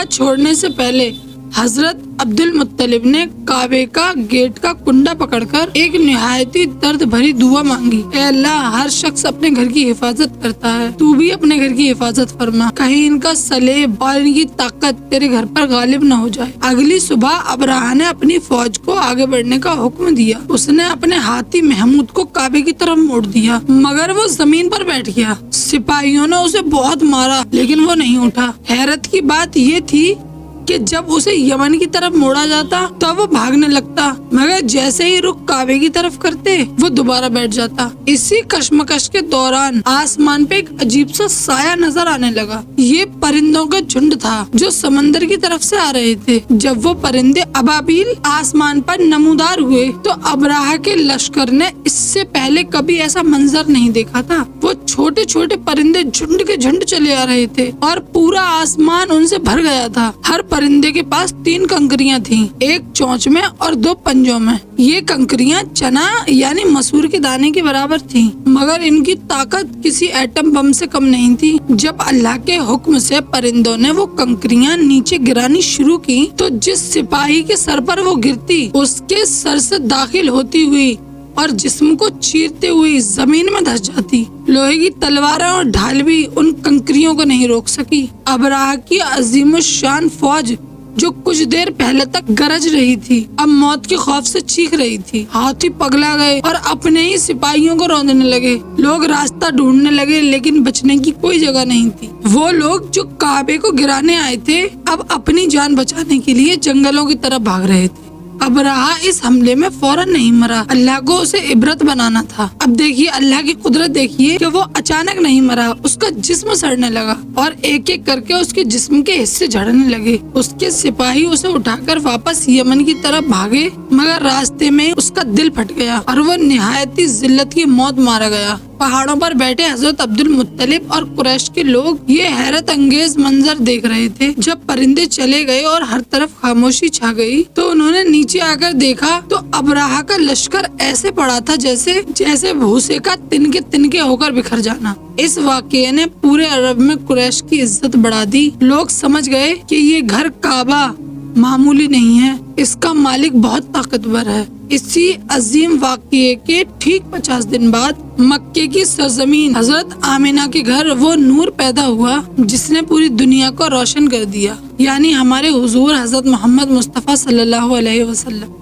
مکہ چھوڑنے سے پہلے حضرت عبد المطلب نے کعبے کا گیٹ کا کنڈا پکڑ کر ایک نہایتی درد بھری دعا مانگی، اے اللہ، ہر شخص اپنے گھر کی حفاظت کرتا ہے، تو بھی اپنے گھر کی حفاظت فرما، کہیں ان کا سلیب اور ان کی طاقت تیرے گھر پر غالب نہ ہو جائے۔ اگلی صبح ابراہہ نے اپنی فوج کو آگے بڑھنے کا حکم دیا۔ اس نے اپنے ہاتھی محمود کو کعبے کی طرف موڑ دیا، مگر وہ زمین پر بیٹھ گیا۔ سپاہیوں نے اسے بہت مارا لیکن وہ نہیں اٹھا۔ حیرت کی بات یہ تھی کہ جب اسے یمن کی طرف موڑا جاتا تو وہ بھاگنے لگتا، مگر جیسے ہی رخ کعبے کی طرف کرتے وہ دوبارہ بیٹھ جاتا۔ اسی کشمکش کے دوران آسمان پہ ایک عجیب سا سایہ نظر آنے لگا۔ یہ پرندوں کا جھنڈ تھا جو سمندر کی طرف سے آ رہے تھے۔ جب وہ پرندے ابابیل آسمان پر نمودار ہوئے تو ابراہہ کے لشکر نے اس سے پہلے کبھی ایسا منظر نہیں دیکھا تھا۔ وہ چھوٹے چھوٹے پرندے جھنڈ کے جھنڈ چلے آ رہے تھے اور پورا آسمان ان سے بھر گیا تھا۔ ہر پرندے کے پاس 3 کنکریاں تھیں، ایک چونچ میں اور 2 پنجوں میں۔ یہ کنکریاں چنا یعنی مسور کے دانے کے برابر تھیں، مگر ان کی طاقت کسی ایٹم بم سے کم نہیں تھی۔ جب اللہ کے حکم سے پرندوں نے وہ کنکریاں نیچے گرانی شروع کی تو جس سپاہی کے سر پر وہ گرتی اس کے سر سے داخل ہوتی ہوئی اور جسم کو چیرتے ہوئی زمین میں دھس جاتی۔ لوہے کی تلواریں اور ڈھال بھی ان کنکریوں کو نہیں روک سکی۔ ابراہہ کی عظیم الشان فوج جو کچھ دیر پہلے تک گرج رہی تھی اب موت کے خوف سے چیخ رہی تھی۔ ہاتھی پگلا گئے اور اپنے ہی سپاہیوں کو روندنے لگے۔ لوگ راستہ ڈھونڈنے لگے لیکن بچنے کی کوئی جگہ نہیں تھی۔ وہ لوگ جو کعبے کو گرانے آئے تھے اب اپنی جان بچانے کے لیے جنگلوں کی طرف بھاگ رہے تھے۔ ابراہہ اس حملے میں فوراً نہیں مرا، اللہ کو اسے عبرت بنانا تھا۔ اب دیکھیے اللہ کی قدرت، دیکھیے کہ وہ اچانک نہیں مرا، اس کا جسم سڑنے لگا اور ایک ایک کر کے اس کے جسم کے حصے جھڑنے لگے۔ اس کے سپاہی اسے اٹھا کر واپس یمن کی طرف بھاگے، مگر راستے میں اس کا دل پھٹ گیا اور وہ نہایتی ذلت کی موت مارا گیا۔ پہاڑوں پر بیٹھے حضرت عبد المطلب اور قریش کے لوگ یہ حیرت انگیز منظر دیکھ رہے تھے۔ جب پرندے چلے گئے اور ہر طرف خاموشی چھا گئی تو انہوں نے نیچے آ کر دیکھا تو ابراہہ کا لشکر ایسے پڑا تھا جیسے بھوسے کا تنکے ہو کر بکھر جانا۔ اس واقعے نے پورے عرب میں قریش کی عزت بڑھا دی۔ لوگ سمجھ گئے کہ یہ گھر کعبہ معمولی نہیں ہے، اس کا مالک بہت طاقتور ہے۔ اسی عظیم واقعے کے ٹھیک 50 دن بعد مکے کی سرزمین حضرت آمینہ کے گھر وہ نور پیدا ہوا جس نے پوری دنیا کو روشن کر دیا، یعنی ہمارے حضور حضرت محمد مصطفیٰ صلی اللہ علیہ وسلم۔